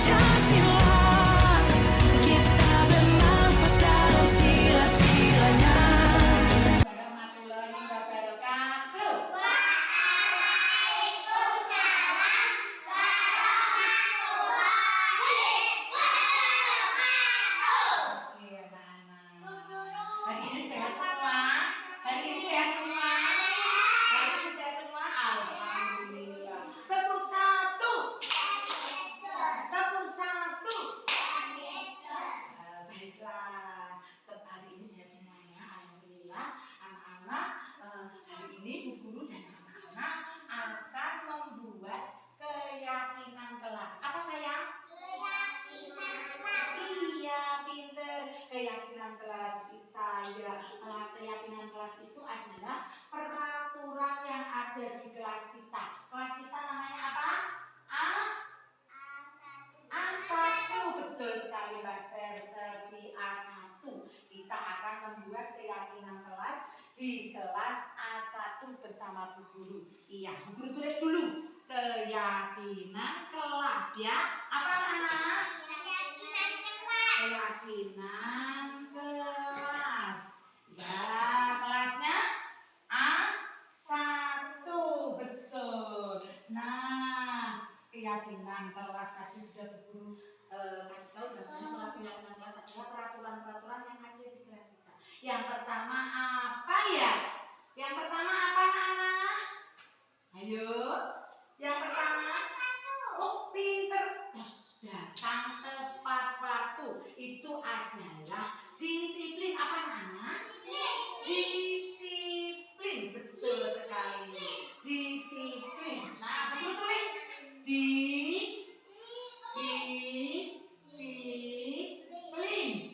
Pancasila, kita bernafas dalam sila-silanya. Warahmatullahi wabarakatuh. Waalaikumsalam warahmatullahi wabarakatuh. Oke anak-anak. Bu Guru. Hari ini sehat semua? Hari ini sehat semua? Hari ini sehat semua? Alhamdulillah. Tepuk satu. Tepuk satu. Baiklah. Hari ini sehat semuanya. Alhamdulillah. Anak-anak, hari ini Bu Guru dan anak-anak akan membuat keyakinan kelas. Apa sayang? Iya, pinter. Keyakinan kelas kita ya. Keyakinan kelas itu adalah peraturan yang ada di kelas kita. Kelas kita namanya apa? A1. Betul sekali Mbak Chelsea, A1. Kita akan membuat keyakinan kelas di kelas A1 bersama Bu Guru. Iya, Bu Guru tulis dulu. Keyakinan kelas ya. Apa anak? Keyakinan kelas. Ya, kelasnya A1. Betul. Nah, keyakinan kelas tadi sudah Bu Guru kasih tahu bahasanya keyakinan kelas adalah peraturan-peraturan yang ada di kelas kita. Yang pertama apa ya? Yang pertama apa anak-anak? Ayo. Yang pertama. Oh, pinter. Terus datang tepat waktu. Itu adalah disiplin. Apa anak? Disiplin. Betul sekali. Disiplin. Nah, betul tulis. Disiplin.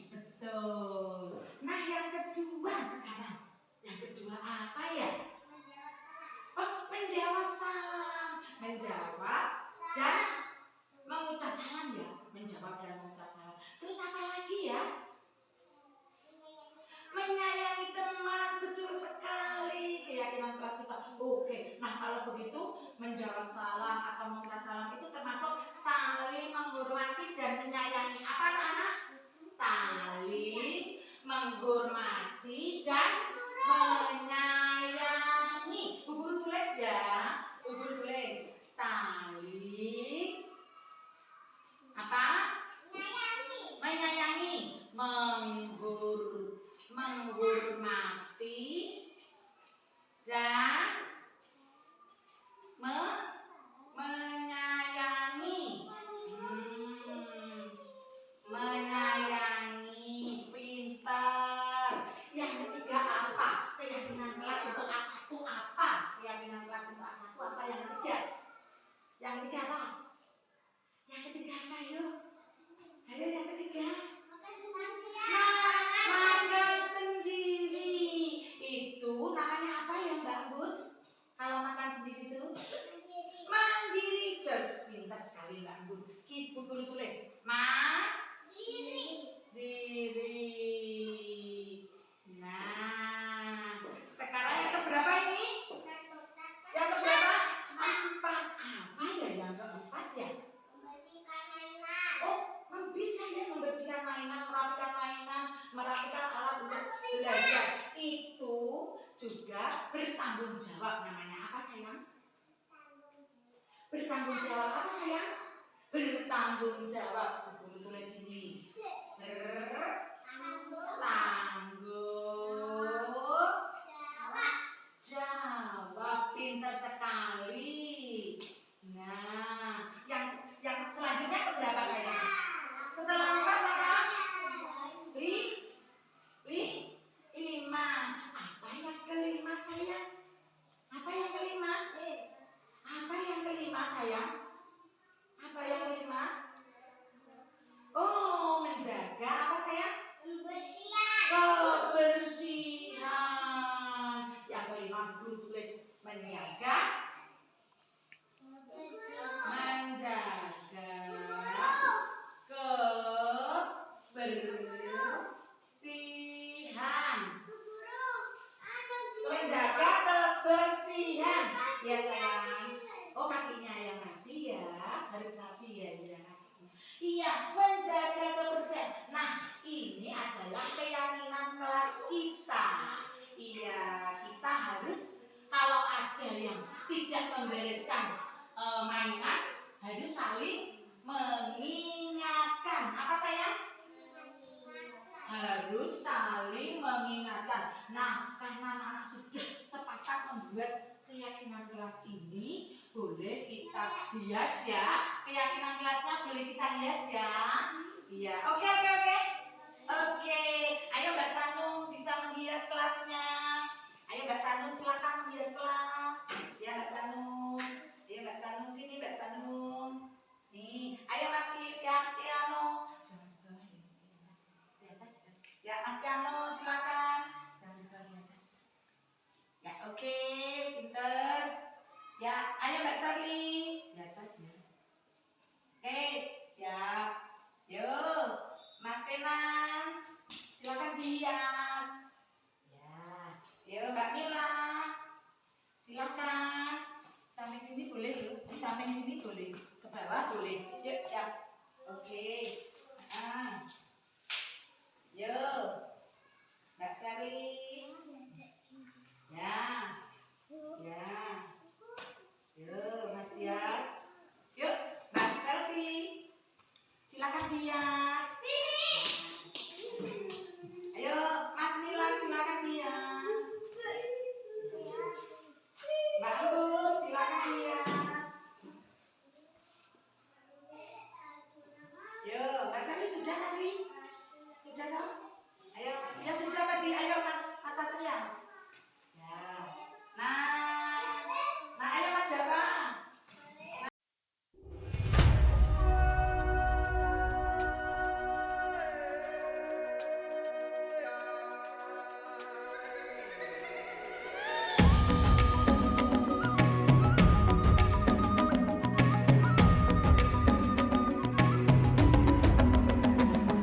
Betul. Nah, yang kedua sekarang. Yang kedua apa ya? Oh, menjawab salam. Menjawab dan mengucap salam ya. Menjawab dan mengucap salam. Terus apa lagi ya? Menyayangi teman. Betul sekali. Keyakinan kelas kita. Oke. Nah, kalau begitu menjawab salam atau mengucap salam itu termasuk saling menghormati dan menyayangi. Apa anak-anak? Saling menghormati dan menyayangi. Bu Guru tulis ya. Bu Guru tulis saling apa? Menyayangi, menghormati dan menyayangi. Menyayangi, pintar. Yang ketiga apa? Keyakinan kelas untuk A1 apa? Keyakinan kelas untuk A1 apa yang ketiga? Yang ketiga apa? Yang ketiga apa yuk? Ayo yang ketiga. Makan sendiri. Itu namanya apa ya Mbak Bun? Kalau makan sendiri itu? Mandiri. Just pintar sekali Mbak Bun. Bu Guru tulis mandiri. Nah, sekarang yang keberapa ini? Yang keberapa? 4. Apa ya yang keempat ya? Oh, bisa ya membersihkan mainan, merapikan alat untuk belajar. Itu juga bertanggung jawab namanya. Apa sayang? Bertanggung jawab. Apa sayang? Bertanggung jawab. Bu Guru tulis ini. Bertanggung jawab. Pintar sekali. Nah, yang selanjutnya keberapa sayang? Setelah 4 apa? 5. Apa yang kelima sayang? Apa yang kelima? Apa yang kelima sayang? Apa yang kelima? Oh, menjaga apa sayang? Kebersihan. Yang kelima Guru tulis menjaga. Menjaga kebersihan. Menjaga kebersihan. Ya sayang. Oh, kakinya yang rapi ya. Harus rapi ya. Iya, menjaga kebersihan. Nah, ini adalah keyakinan kelas kita. Iya, kita harus kalau ada yang tidak membereskan mainan, harus saling mengingatkan. Apa sayang? Harus saling mengingatkan. Nah, karena anak-anak sudah sepakat membuat keyakinan kelas ini, boleh kita hias ya. Keyakinan kelasnya boleh kita hias ya. Iya, oke. Oke, ayo Mbak Sanung bisa menghias kelasnya. Ayo Mbak Sanung silakan menghias kelas. Ya Mbak Sanung. Ayo Mbak Sanung sini Mbak Sanung. Nih, ayo Mas Tiano. Jangan di bawah ya, di atas. Ya Mas Tiano silakan. Jangan di bawah, di atas. Ya oke, pinter. Ya, ayo Mbak Sarli. Di atas ya. Oke, siap. Yuk, Mas Kenan. Silakan dihias. Ya, yuk Mbak Mila. Silakan. Samping sini boleh yuk. Di samping sini boleh. Ke bawah boleh. Yuk, siap. Oke. Yuk. Mbak Sarli. Ya. Ya. Yuk, Mas Dias. Yuk, Mbak Chelsea. Silakan Dias. Ayo, Mas Milan silakan Dias. Mbak Embun silakan Dias. Yuk, Mbak Sari sudah tadi? Sudah dong? Ayo Mas Dias sudah tadi. Ayo Mas Satria. Ya. Nah ayo Mas Dava.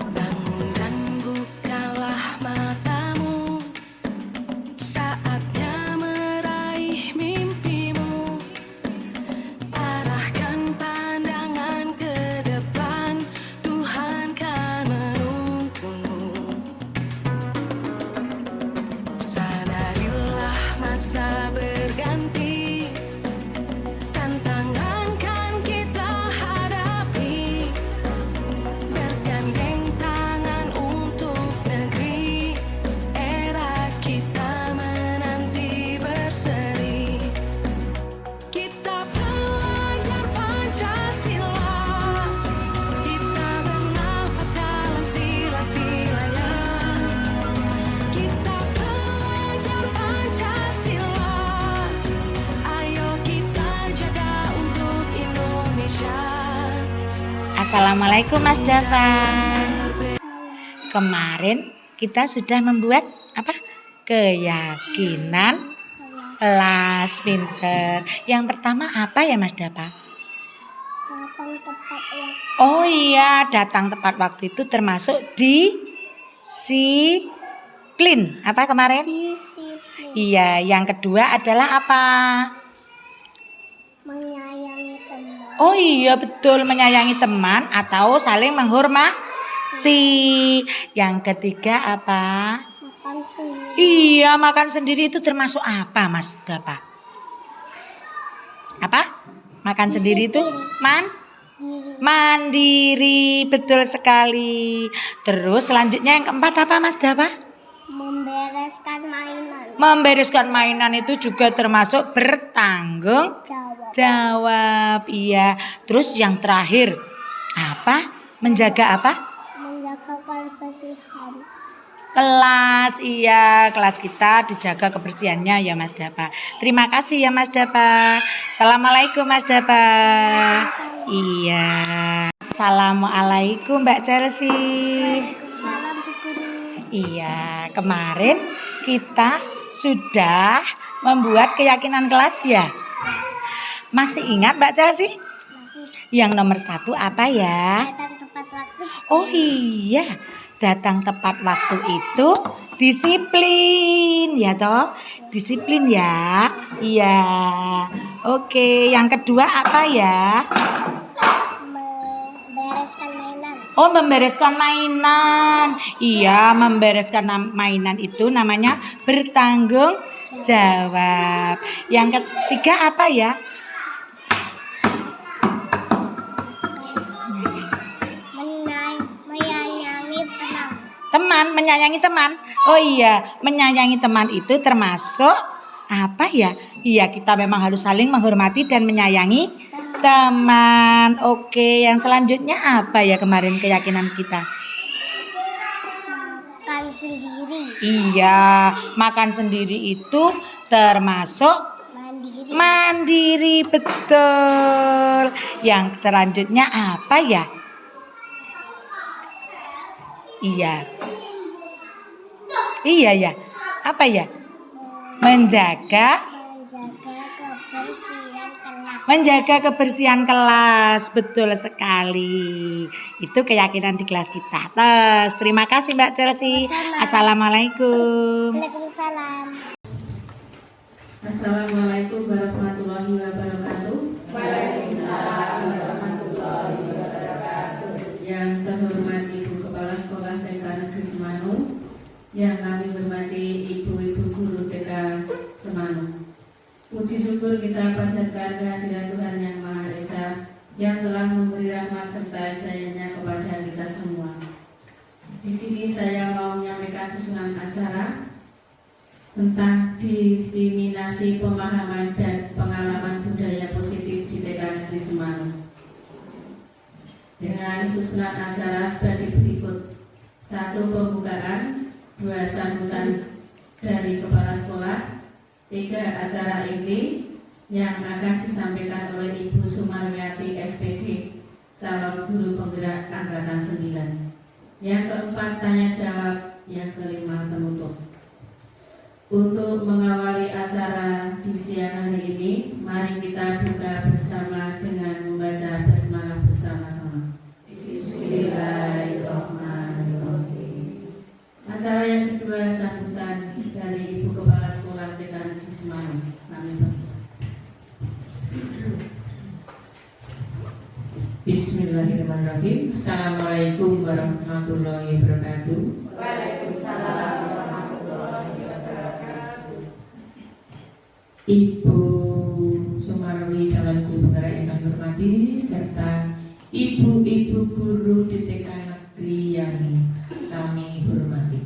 Bangun dan bukalah matamu, saatnya meraih mimpimu. Arahkan pandangan ke depan, Tuhan kan menuntunmu. Sadarilah masa berganti, tantangan kan kita hadapi. Bergandeng tangan untuk negeri, era kita menanti berseri. Kita belajar Pancasila, kita bernafas dalam sila-silanya. Kita belajar Pancasila, ayo kita jaga untuk Indonesia. Assalamualaikum Mas Dava. Kemarin kita sudah membuat apa? Keyakinan kelas pinter. Yang pertama apa ya Mas Dava? Datang tepat waktu. Oh iya, datang tepat waktu itu termasuk disiplin. Apa kemarin? Disiplin. Iya, yang kedua adalah apa? Menyayangi teman. Oh iya betul, menyayangi teman atau saling menghormati. Yang ketiga apa? Makan sendiri. Iya, makan sendiri itu termasuk apa Mas Dava? Apa? Makan sendiri itu Diri. mandiri, betul sekali. Terus selanjutnya yang keempat apa Mas Dava? Membereskan mainan. Membereskan mainan itu juga termasuk bertanggung Jawab. jawab. Iya. Terus yang terakhir apa? Menjaga apa? Menjaga kebersihan. Kelas. Iya, kelas kita dijaga kebersihannya ya Mas Dava. Terima kasih ya Mas Dava. Assalamualaikum Mas Dava. Iya. Assalamualaikum Mbak Chelsea. Waalaikumsalam Bu Guru. Iya, kemarin kita sudah membuat keyakinan kelas ya. Masih ingat Mbak Chelsea? Masih Yang nomor 1 apa ya? datang tepat waktu. Oh iya, datang tepat waktu itu disiplin ya toh? Disiplin ya. Iya. Oke, yang kedua apa ya? Membereskan Oh, membereskan mainan. Iya, membereskan mainan itu namanya bertanggung jawab. Yang ketiga apa ya? Menyayangi teman. Teman, menyayangi teman. Oh iya, menyayangi teman itu termasuk apa ya? Iya, kita memang harus saling menghormati dan menyayangi teman. Oke, yang selanjutnya apa ya kemarin keyakinan kita? Makan sendiri. Iya, makan sendiri itu termasuk Mandiri. mandiri, betul. Yang selanjutnya apa ya? Iya. Iya ya. Apa ya? Menjaga kebersihan kelas, betul sekali. Itu keyakinan di kelas kita. Terima kasih Mbak Chelsea. Assalamualaikum. Waalaikumsalam. Assalamualaikum warahmatullahi wabarakatuh. Yang terhormat Ibu Kepala Sekolah TK Negeri Semanu, yang kami hormati Ibu-ibu guru TK Semanu. Puji syukur kita panjatkan kehadiran Tuhan Yang Maha Esa yang telah memberi rahmat serta hidayahnya kepada kita semua. Di sini saya mau menyampaikan susunan acara tentang diseminasi pemahaman dan pengalaman budaya positif di TK Negeri Semanu. Dengan susunan acara sebagai berikut: 1. Pembukaan, 2. Sambutan dari Kepala Sekolah, 3. Acara inti yang akan disampaikan oleh Ibu Sumarwiyati SPD, calon guru penggerak Angkatan 9. Yang keempat, tanya jawab. Yang kelima, penutup. Untuk mengawali acara di siang hari ini, mari kita buka bersama dengan membaca basmalah bersama-sama. Bismillahirrahmanirrahim. Acara yang kedua, sambutan dari Ibu Kepala Sekolah TK Negeri Semanu. Kami persilakan. Bismillahirrahmanirrahim. Assalamualaikum warahmatullahi wabarakatuh. Ibu Sumarwi, calon guru penggerak yang kami hormati, serta ibu-ibu guru di TK Negeri yang kami hormati.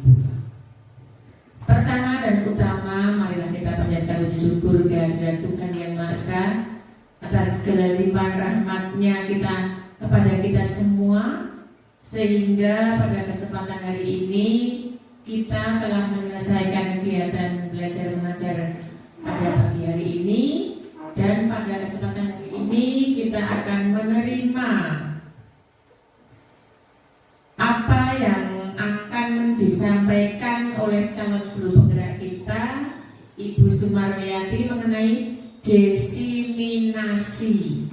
Pertama dan utama, marilah kita panjatkan puji syukur kehadirat Tuhan Yang Maha Esa atas segala limpahan rahmatnya kepada kita semua, sehingga pada kesempatan hari ini kita telah menyelesaikan kegiatan belajar mengajar pada pagi hari ini, dan pada kesempatan hari ini kita akan menerima apa yang akan disampaikan oleh calon guru penggerak kita, Ibu Sumarwiyati, mengenai diseminasi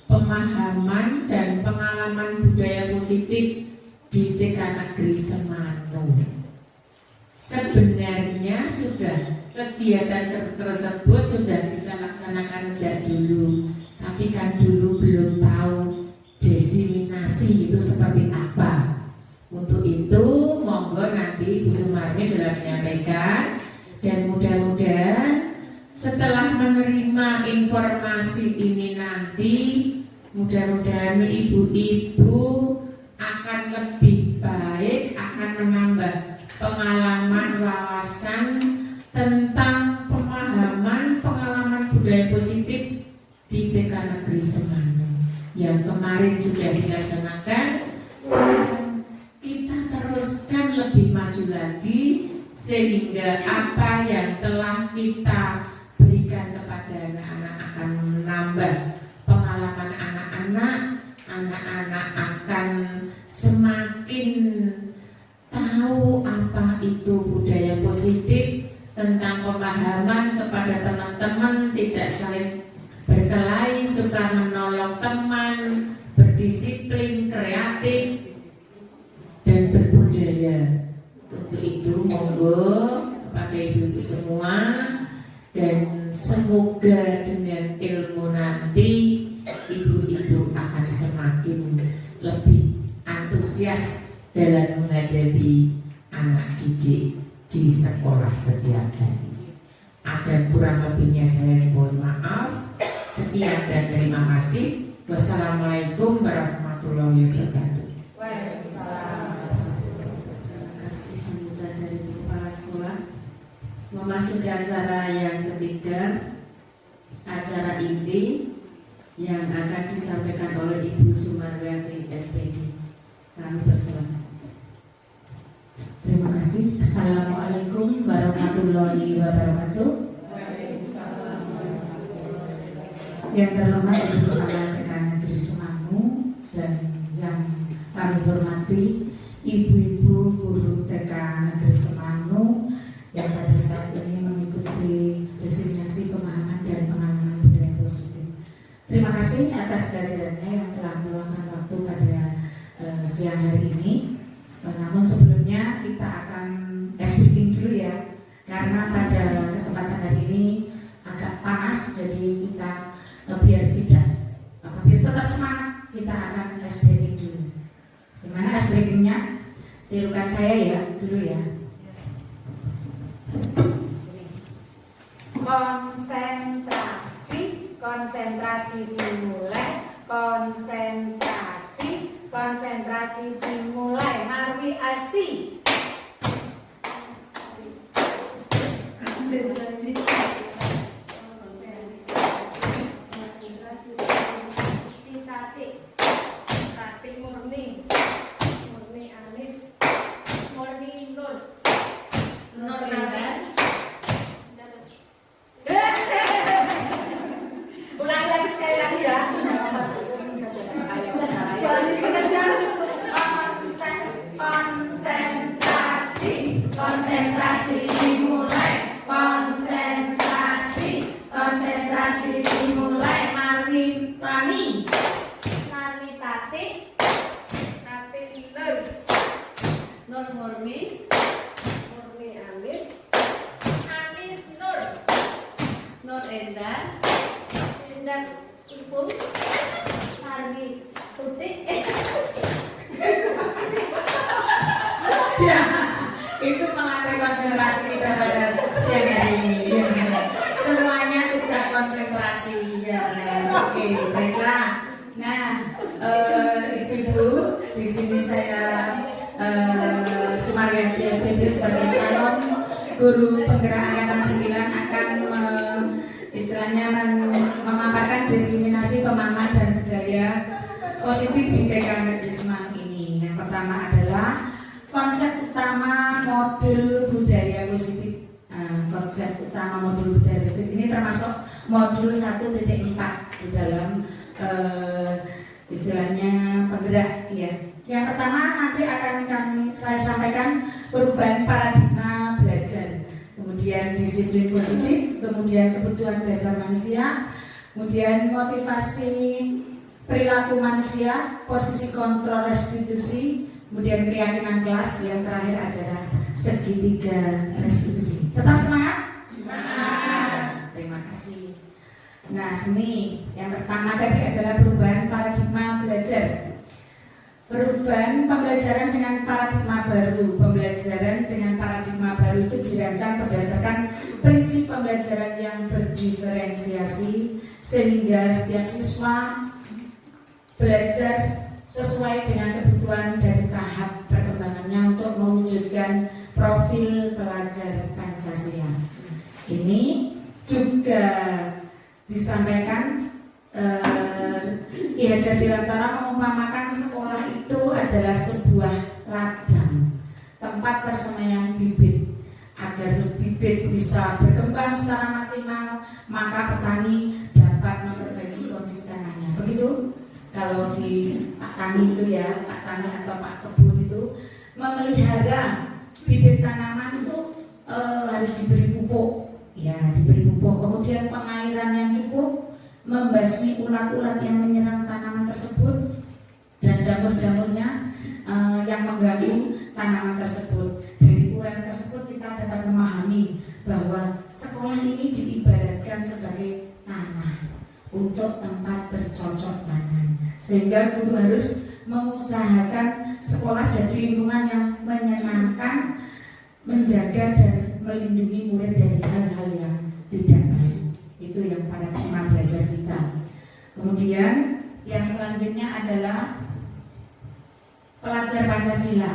pemahaman dan pengalaman budaya positif di TK Negeri Semanu. Sebenarnya kegiatan tersebut sudah kita laksanakan sejak dulu, tapi kan dulu belum tahu diseminasi itu seperti apa. Untuk itu monggo nanti Bu Sumarni sudah menyampaikan, dan mudah-mudahan setelah menerima informasi ini nanti, mudah-mudahan ibu-ibu akan lebih baik, akan menambah pengalaman wawasan tentang pengalaman budaya positif di TK Negeri Semanu yang kemarin sudah dilaksanakan. Sekarang kita teruskan lebih maju lagi, sehingga apa yang telah kita berikan kepada anak-anak akan menambah pengalaman anak-anak akan semakin tahu apa itu budaya positif, tentang pemahaman kepada teman-teman, tidak saling berkelahi, suka menolong teman, berdisiplin, kreatif, dan berbudaya. Untuk itu monggo kepada ibu-ibu semua, dan semoga dengan ilmu nanti ibu-ibu akan semakin lebih antusias antusias dalam menghadapi anak didik di sekolah setiap hari. Ada kurang lebihnya saya mohon maaf. Sekian dan terima kasih. Wassalamualaikum warahmatullahi wabarakatuh. Terima kasih sambutan dari kepala sekolah. Memasuki acara yang ketiga, acara inti yang akan disampaikan oleh Ibu Sumarwati SPD. Kami persilakan. Terima kasih. Assalamualaikum warahmatullahi wabarakatuh. Yang terhormat Ibu Kepala TK Negeri Semanu dan yang kami hormati ibu-ibu guru TK Negeri Semanu yang pada saat ini mengikuti designasi pemahaman dan pengalaman budaya positif. Terima kasih atas kehadirannya yang telah meluangkan waktu pada siang hari ini. Namun sebelumnya kita akan speaking dulu ya, karena pada kesempatan hari ini agak panas, jadi kita biar tetap semangat, kita akan speaking dulu. Gimana speakingnya? Tirukan saya ya dulu ya. Konsentrasi, konsentrasi dimulai, konsentrasi dimulai. Marwi Asti. Tatik Murni Anis, Murni Nur Indah. Ulangi lagi sekali lagi ya. Konsentrasi dimulai, konsentrasi dimulai. Marwi Tani, Marwi Tatik, Tatik Nur Murni Anis, Anis Nur Endah Ipung, Marwi Tutik. Ya, itu mengatur konsentrasi kita pada siang hari ini. Semuanya sudah konsentrasi ya. Oke, baiklah. Nah, ibu-ibu, di sini saya Sumarwati SPD sebagai calon guru penggerak angkatan 9 akan istilahnya memaparkan diseminasi pemahaman dan budaya positif di TK Negeri Semanu ini. Yang pertama adalah konsep utama modul budaya positif. Konsep utama modul budaya positif ini termasuk modul 1.4 di dalam istilahnya penggerak ya. Yang pertama nanti akan saya sampaikan perubahan paradigma belajar, kemudian disiplin positif, kemudian kebutuhan dasar manusia, kemudian motivasi perilaku manusia, posisi kontrol restitusi, kemudian keyakinan kelas, yang terakhir adalah segitiga restitusi. Tetap semangat? Semangat. Terima kasih. Nah, ini yang pertama tadi adalah perubahan paradigma belajar. Perubahan pembelajaran dengan paradigma baru. Pembelajaran dengan paradigma baru itu dirancang berdasarkan prinsip pembelajaran yang berdiferensiasi sehingga setiap siswa belajar sesuai dengan kebutuhan dari tahap perkembangannya untuk mewujudkan profil pelajar Pancasila. Ini juga disampaikan Ki Hajar Dewantara mengumpamakan sekolah itu adalah sebuah ladang, tempat persemaian bibit. Agar bibit bisa berkembang secara maksimal, maka petani dapat memperbaiki kondisi tanahnya. Begitu kalau di Pak Tani itu ya, Pak Tani atau Pak Kebun itu memelihara bibit tanaman itu harus diberi pupuk, ya diberi pupuk. Kemudian pengairan yang cukup, membasmi ulat-ulat yang menyerang tanaman tersebut dan jamur-jamurnya yang mengganggu tanaman tersebut. Dari uraian tersebut kita dapat memahami bahwa sekolah ini diibaratkan sebagai tanah untuk tempat bercocok tanam, sehingga guru harus mengusahakan sekolah jadi lingkungan yang menyenangkan, menjaga dan melindungi murid dari hal-hal yang tidak baik. Itu yang paradigma belajar kita. Kemudian yang selanjutnya adalah pelajar Pancasila.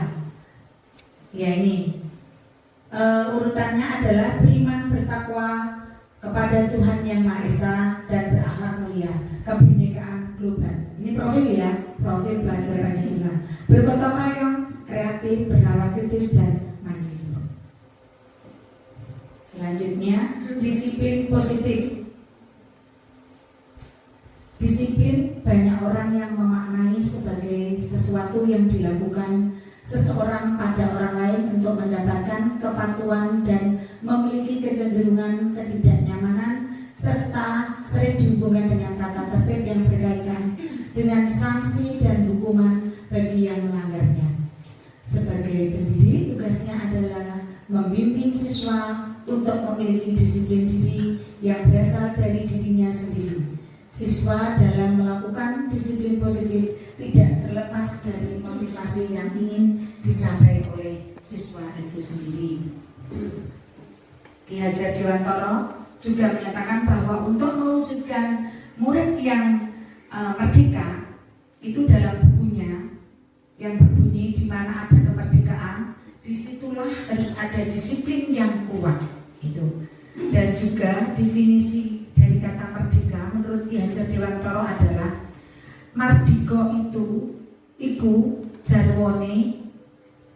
Ya ini urutannya adalah beriman, bertakwa kepada Tuhan Yang Maha Esa dan berakhlak mulia, kebinekaan global. Ini profil ya, profil pelajar Pancasila. Bergotong royong, kreatif, bernalar kritis dan mandiri. Selanjutnya, disiplin positif. Disiplin banyak orang yang memaknai sebagai sesuatu yang dilakukan seseorang pada orang lain untuk mendapatkan kepatuhan dan memiliki kecenderungan ketidaknyamanan serta sering dihubungkan dengan tata tertib yang berkaitan dengan sanksi dan hukuman bagi yang melanggarnya. Sebagai pendidik, tugasnya adalah membimbing siswa untuk memiliki disiplin diri yang berasal dari dirinya sendiri. Siswa dalam melakukan disiplin positif tidak terlepas dari motivasi yang ingin dicapai oleh siswa itu sendiri. Ki Hajar Dewantara juga menyatakan bahwa untuk mewujudkan murid yang merdeka, itu dalam bukunya yang berbunyi di mana ada kemerdekaan, disitulah harus ada disiplin yang kuat itu. Dan juga definisi dari kata merdeka menurut Ki Hajar Dewantara adalah mardika itu iku jarwane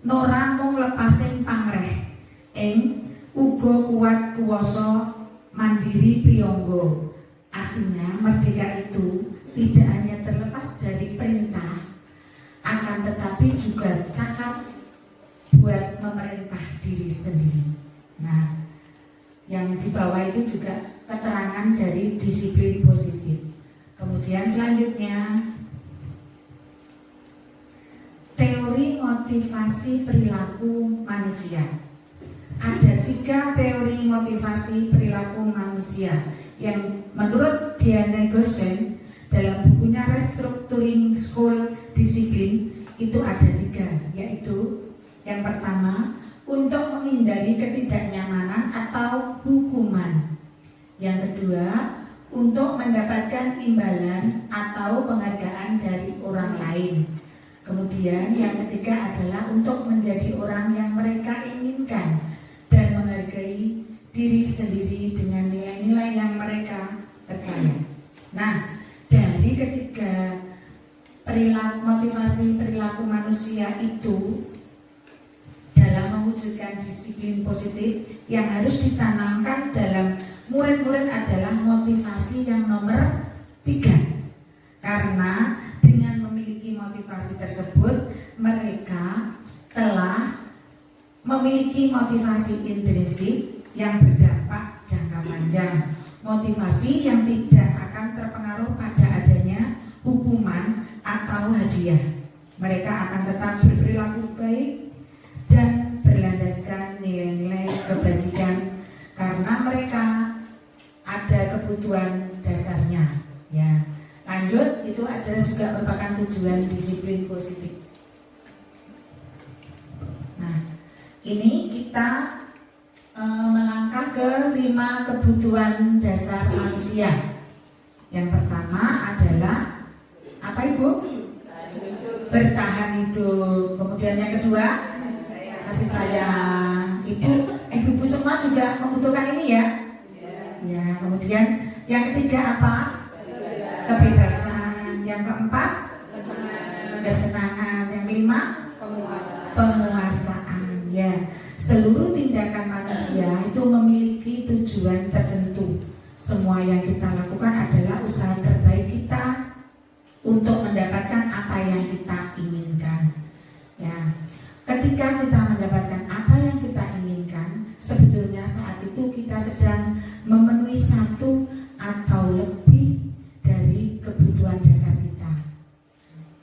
nora mung lepasing pamreh ing uga kuat kuwasa mandiri priyangga. Artinya merdeka itu tidak hanya terlepas dari perintah, akan tetapi juga cakap buat memerintah diri sendiri. Nah, yang di bawah itu juga keterangan dari disiplin positif. Kemudian selanjutnya teori motivasi perilaku manusia. Ada 3 teori motivasi perilaku manusia yang menurut Diana Gosen dalam bukunya Restructuring School Discipline itu ada 3, yaitu yang pertama untuk menghindari ketidaknyamanan atau hukuman. Yang kedua, untuk mendapatkan imbalan atau penghargaan dari orang lain. Kemudian yang ketiga adalah untuk menjadi orang yang mereka inginkan dan menghargai diri sendiri dengan nilai-nilai yang mereka percaya. Nah, dari ketiga motivasi perilaku manusia itu dalam mewujudkan disiplin positif yang harus ditanamkan dalam murid-murid adalah motivasi yang nomor 3. Karena dengan memiliki motivasi tersebut, mereka telah memiliki motivasi intrinsik yang berdampak jangka panjang. Motivasi yang tidak akan terpengaruh pada adanya hukuman atau hadiah. Mereka akan tetap berperilaku baik dan berlandaskan nilai-nilai kebajikan karena mereka ada kebutuhan dasarnya. Ya, lanjut, itu adalah juga merupakan tujuan disiplin positif. Nah, ini kita melangkah ke 5 kebutuhan dasar manusia. Yang pertama adalah apa, Ibu? Bertahan hidup. Kemudian yang kedua, kasih sayang. Ibu semua juga membutuhkan ini ya. Ya, kemudian yang ketiga apa? Kebebasan. Yang keempat, kesenangan. Yang kelima, penguasaan. Ya, seluruh tindakan manusia itu memiliki tujuan tertentu. Semua yang kita lakukan adalah usaha terbaik kita untuk mendapatkan apa yang kita inginkan. Ya, ketika kita mendapatkan apa yang kita inginkan, sebetulnya saat itu kita sedang memenuhi satu atau lebih dari kebutuhan dasar kita,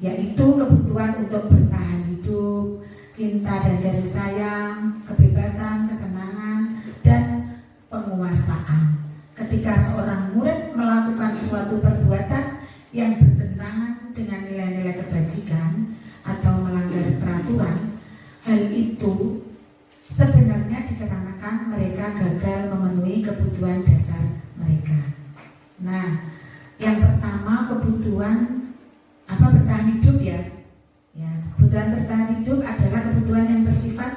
yaitu kebutuhan untuk bertahan hidup, cinta dan kasih sayang, kebebasan, kesenangan, dan penguasaan. Ketika seorang murid melakukan suatu perbuatan yang bertentangan dengan nilai-nilai kebajikan atau melanggar aturan, hal itu sebenarnya dikarenakan mereka gagal memenuhi kebutuhan dasar mereka. Nah, yang pertama kebutuhan bertahan hidup ya. Ya, kebutuhan bertahan hidup adalah kebutuhan yang bersifat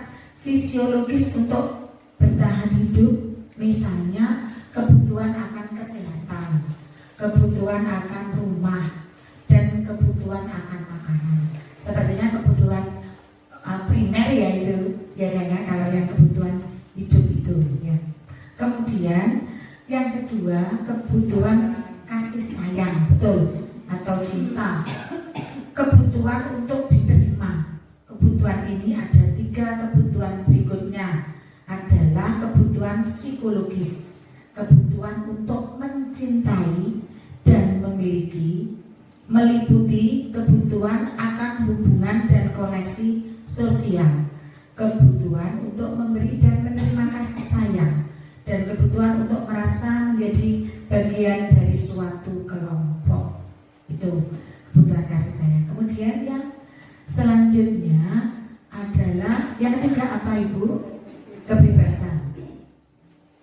fisiologis untuk bertahan hidup. Misalnya kebutuhan akan kesehatan, kebutuhan akan rumah, dan kebutuhan akan makanan. Sepertinya kebutuhan primer ya itu biasanya kalau yang kebutuhan hidup itu ya. Kemudian yang kedua kebutuhan kasih sayang, betul, atau cinta. Kebutuhan untuk diterima. Kebutuhan ini ada 3 kebutuhan berikutnya adalah kebutuhan psikologis, kebutuhan untuk mencintai dan memiliki, meliputi kebutuhan akan hubungan dan koneksi sosial, kebutuhan untuk memberi dan menerima kasih sayang, dan kebutuhan untuk merasa menjadi bagian dari suatu kelompok. Itu kebutuhan kasih sayang. Kemudian yang selanjutnya adalah yang ketiga apa Ibu? Kebebasan.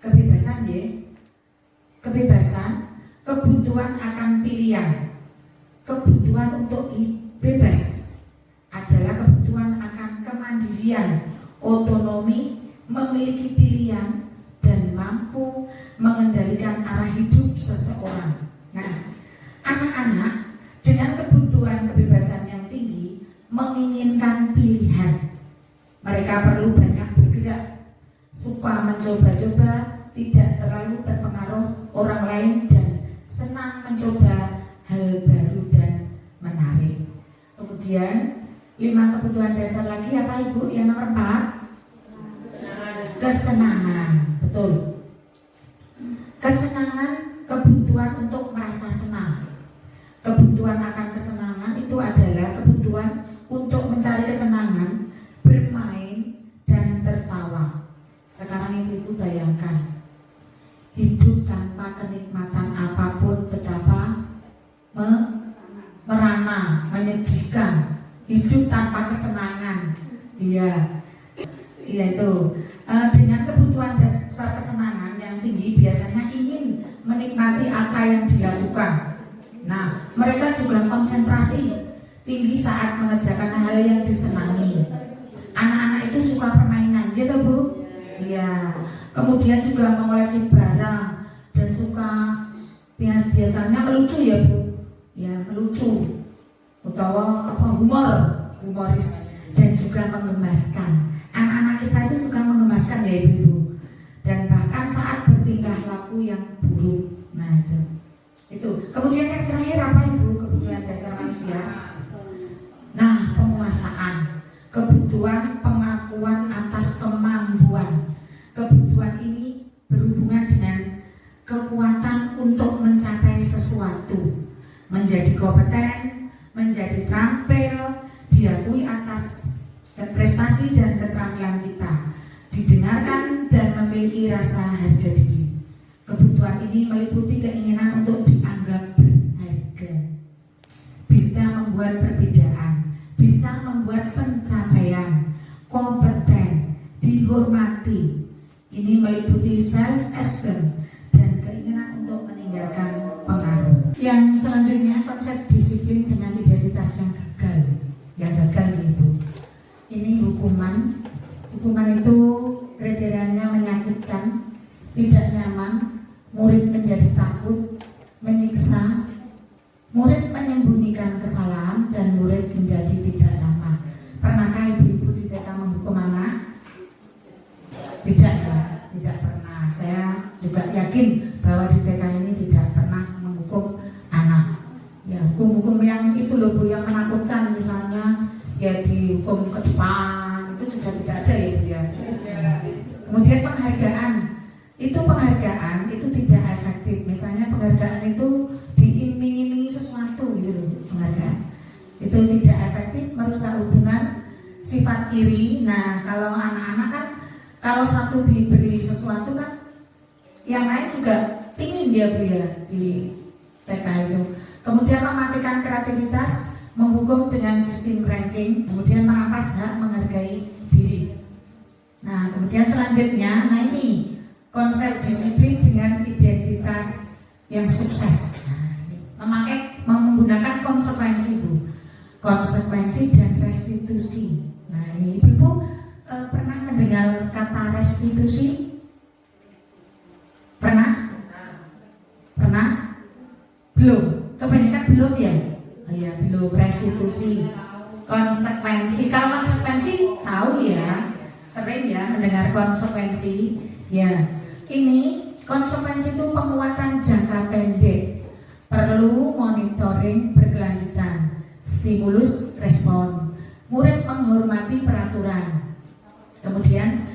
Kebebasan ya. Kebebasan, kebutuhan akan pilihan, kebutuhan untuk bebas adalah kebutuhan akan kemandirian, otonomi, memiliki pilihan, dan mampu mengendalikan arah hidup seseorang. Nah, anak-anak dengan kebutuhan kebebasan yang tinggi menginginkan pilihan. Mereka perlu banyak bergerak, suka mencoba-coba, tidak terlalu terpengaruh orang lain, dan senang mencoba hal baru dan menarik. Kemudian 5 kebutuhan dasar lagi apa Ibu? Yang nomor 4, kesenangan. Betul. Kesenangan, kebutuhan untuk merasa senang. Kebutuhan akan kesenangan itu adalah kebutuhan untuk mencari kesenangan, bermain, dan tertawa. Sekarang Ibu bayangkan, hidup tanpa kenikmatan apapun betapa merana, menyedihkan. Hidup tanpa kesenangan, iya itu. Dengan kebutuhan dasar kesenangan yang tinggi biasanya ingin menikmati apa yang dilakukan. Nah, mereka juga konsentrasi tinggi saat mengerjakan hal yang disenangi. Anak-anak itu suka permainan, gitu Bu? Iya. Kemudian juga mengoleksi barang dan suka biasanya melucu ya Bu? Ya, melucu. Atau humoris, dan juga menggemaskan. Anak-anak kita itu suka menggemaskan ya Ibu, dan bahkan saat bertingkah laku yang buruk. Nah itu. Kemudian yang terakhir apa Ibu? Kebutuhan dasar manusia. Nah, penguasaan, kebutuhan pengakuan atas kemampuan. Kebutuhan ini berhubungan dengan kekuatan untuk mencapai sesuatu, menjadi kompeten, menjadi terampil, diakui atas prestasi dan keterampilan kita, didengarkan dan memiliki rasa harga diri. Kebutuhan ini meliputi keinginan untuk dianggap berharga, bisa membuat perbedaan, bisa membuat pencapaian, kompeten, dihormati. Ini meliputi self-esteem dan keinginan untuk meninggalkan pengaruh. Yang selanjutnya konsep disiplin dengan identitas yang gagal. Yang gagal Ibu. Ini hukuman. Hukuman itu kriterianya menyakitkan, tidak nyaman, murid menjadi takut, menyiksa, murid menyembunyikan kesalahan, dan murid menjadi tidak ramah. Pernahkah Ibu-ibu di TK menghukum anak? Tidak ya, tidak pernah. Saya juga yakin bahwa di TK ini tidak pernah menghukum anak. Ya, hukum-hukum yang itu loh Bu, yang menakutkan, misalnya ya dihukum ke depan, itu sudah tidak ada ya Bu ya. Kemudian penghargaan itu tidak efektif. Misalnya penghargaan itu diiming-imingi sesuatu gitu loh, penghargaan itu tidak efektif, merusak hubungan, sifat iri. Nah, kalau anak-anak kan kalau satu diberi sesuatu kan yang lain juga pingin dia Bu ya di TK itu. Kemudian mematikan kreativitas, menghukum dengan sistem ranking, kemudian merampas hak menghargai diri. Nah, kemudian selanjutnya, nah ini konsep disiplin dengan identitas yang sukses. Nah, ini menggunakan konsekuensi, Bu. Konsekuensi dan restitusi. Nah, ini Ibu pernah mendengar kata restitusi? Pernah? Pernah? Belum? Kebanyakan belum ya? Oh ya, belum. Restitusi, konsekuensi. Kalau konsekuensi tahu ya, sering ya mendengar konsekuensi. Ya, ini konsekuensi itu penguatan jangka pendek, perlu monitoring berkelanjutan, stimulus respon, murid menghormati peraturan, kemudian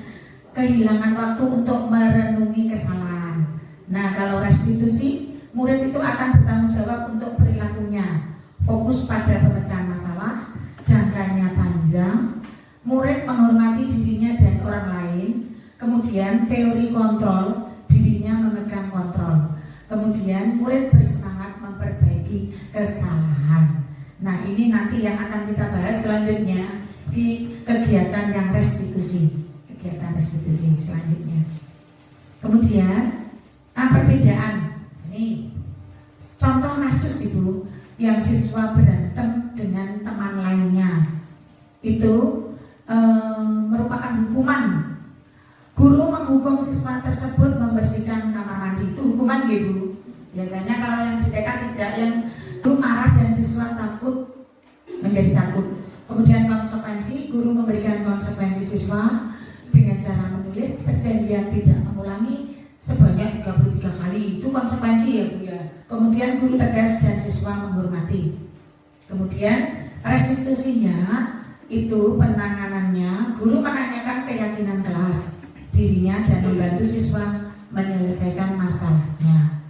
kehilangan waktu untuk merenungi kesalahan. Nah, kalau restitusi, murid itu akan bertanggung jawab untuk perilakunya, fokus pada pemecahan masalah, jangkanya panjang, murid menghormati dirinya dan orang lain, kemudian teori kontrol, dirinya memegang kontrol, kemudian murid bersemangat memperbaiki kesalahan. Nah, ini nanti yang akan kita bahas selanjutnya di kegiatan yang restitusi, kegiatan restitusi selanjutnya. Kemudian perbedaan, ini contoh kasus Ibu yang siswa berantem dengan teman lainnya, itu merupakan hukuman. Guru menghukum siswa tersebut membersihkan kamar mandi, itu hukuman ya Bu. Biasanya kalau yang di TK tidak, yang guru marah dan siswa takut, menjadi takut. Kemudian konsekuensi, guru memberikan konsekuensi siswa dengan cara menulis perjanjian tidak mengulangi sebanyak 33 kali. Itu konsekuensi ya Bu ya. Kemudian guru tegas dan siswa menghormati. Kemudian restitusinya itu penanganannya, guru menanyakan keyakinan kelas, dirinya dan membantu siswa menyelesaikan masalahnya.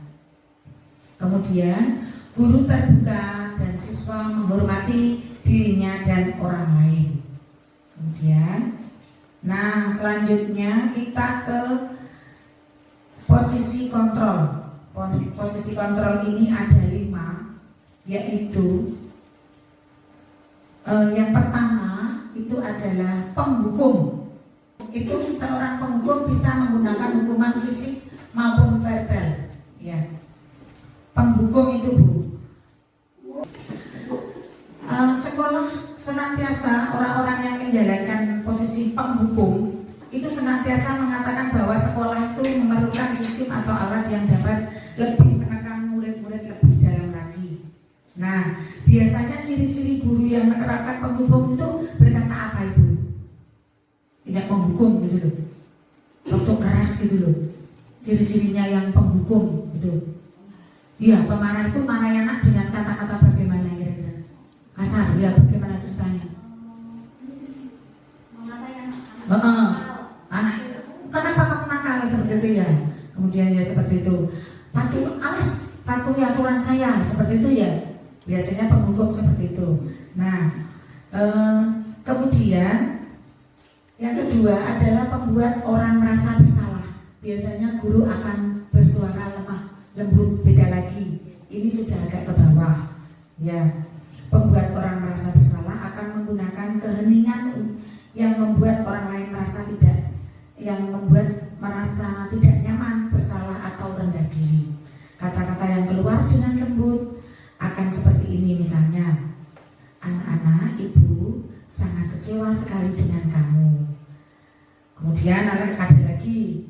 Kemudian guru terbuka dan siswa menghormati dirinya dan orang lain. Kemudian, nah selanjutnya kita ke posisi kontrol. Posisi kontrol ini ada 5, yaitu yang pertama itu adalah penghukum. Itu seorang penghukum bisa menggunakan hukuman fisik maupun verbal. Ya, penghukum itu Bu. Sekolah senantiasa, orang-orang yang menjalankan posisi penghukum itu senantiasa mengatakan bahwa sekolah itu memerlukan sistem atau alat yang dapat lebih menekan murid-murid lebih dalam lagi. Nah, biasanya ciri-ciri guru yang menerapkan penghukum itu berkata apa Ibu? Tidak menghukum gitu loh, waktu keras gitu loh, ciri-cirinya yang penghukum gitu. Iya, pemarah itu marah anak dengan kata-kata bagaimana kira-kira? Kasar, ya bagaimana ceritanya? Anak itu, kenapa kamu nakal seperti itu ya? Kemudian ya seperti itu, patuhi aturan saya, seperti itu ya. Biasanya penghukum seperti itu. Nah, kemudian yang kedua adalah membuat orang merasa bersalah. Biasanya guru akan bersuara lemah, lembut, beda lagi. Ini sudah agak ke bawah. Ya, membuat orang merasa bersalah akan menggunakan keheningan yang membuat orang lain merasa tidak nyaman, bersalah atau rendah diri. Kata-kata yang keluar dengan lembut akan seperti ini misalnya, anak-anak, ibu sangat kecewa sekali dengan kamu. Kemudian ada lagi,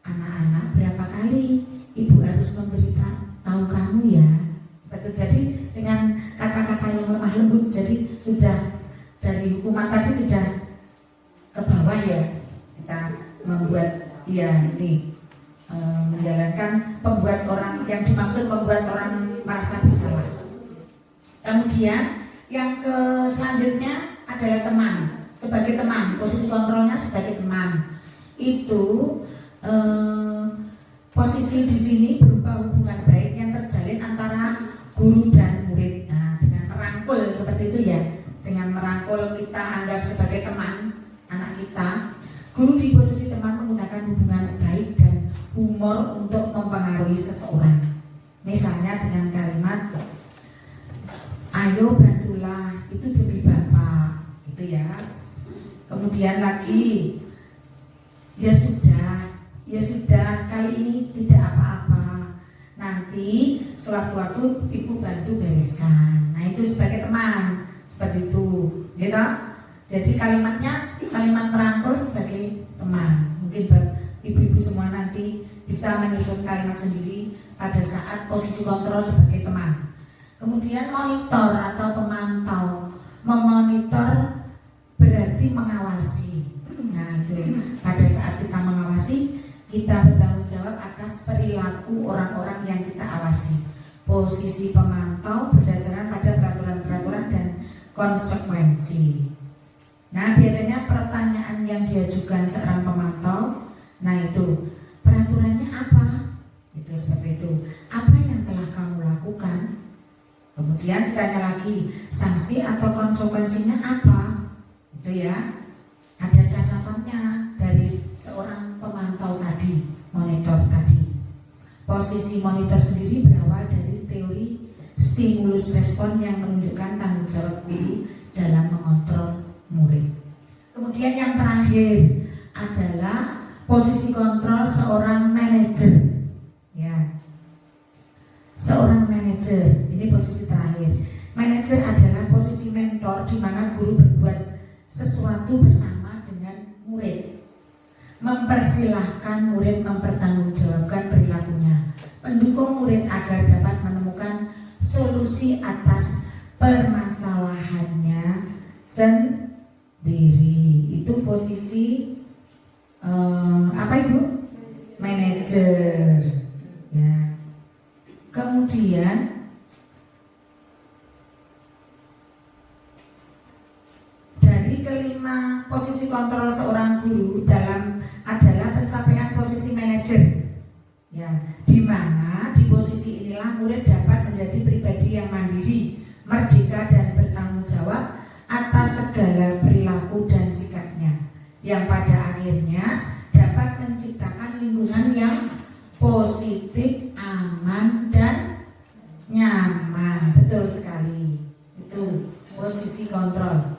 anak-anak, berapa kali ibu harus memberitahu kamu ya. Jadi dengan kata-kata yang lemah lembut, jadi sudah dari hukuman tadi sudah ke bawah ya. Kita membuat menjalankan membuat orang yang dimaksud membuat orang merasa bersalah. Kemudian yang selanjutnya adalah teman. Sebagai teman, posisi kontrolnya sebagai teman. Itu posisi di sini berupa hubungan baik yang terjalin antara guru dan murid. Nah, dengan merangkul seperti itu ya. Dengan merangkul kita anggap sebagai teman anak kita. Guru di posisi teman menggunakan hubungan baik dan humor untuk mempengaruhi seseorang. Misalnya dengan kalimat, ayo bantulah itu demi Bapak, itu ya. Kemudian lagi, ya sudah, kali ini tidak apa-apa. Nanti sewaktu-waktu Ibu bantu bereskan. Nah itu sebagai teman, seperti itu, gitu. Jadi kalimat merangkul sebagai teman. Mungkin ibu-ibu semua nanti bisa menyusun kalimat sendiri pada saat posisi kontrol sebagai teman. Kemudian monitor atau pemantau. Memonitor berarti mengawasi. Nah itu pada saat kita mengawasi, kita bertanggung jawab atas perilaku orang-orang yang kita awasi. Posisi pemantau berdasarkan pada peraturan-peraturan dan konsekuensi. Nah biasanya pertanyaan yang diajukan seorang pemantau, nah itu peraturannya apa? Itu seperti itu. Apa yang telah kamu lakukan? Kemudian ditanya lagi, sanksi atau konsekuensinya apa? Itu ya. Ada catatannya dari seorang pemantau tadi, monitor tadi. Posisi monitor sendiri berawal dari teori stimulus respon yang menunjukkan tanggung jawab guru dalam mengontrol murid. Kemudian yang terakhir adalah posisi kontrol seorang manajer. Ya. Seorang manajer, ini posisi terakhir. Manajer adalah posisi mentor di mana guru berbuat sesuatu bersama dengan murid. Mempersilahkan murid mempertanggungjawabkan perilakunya. Mendukung murid agar dapat menemukan solusi atas permasalahannya sendiri. Itu posisi apa Ibu? Manajer. Ya. Kemudian dari kelima posisi kontrol seorang guru adalah pencapaian posisi manajer. Ya, di mana di posisi inilah murid dapat menjadi pribadi yang mandiri, merdeka dan bertanggung jawab atas segala perilaku dan sikapnya, yang pada akhirnya dapat menciptakan lingkungan yang positif, aman dan nyaman. Betul sekali. Itu posisi kontrol.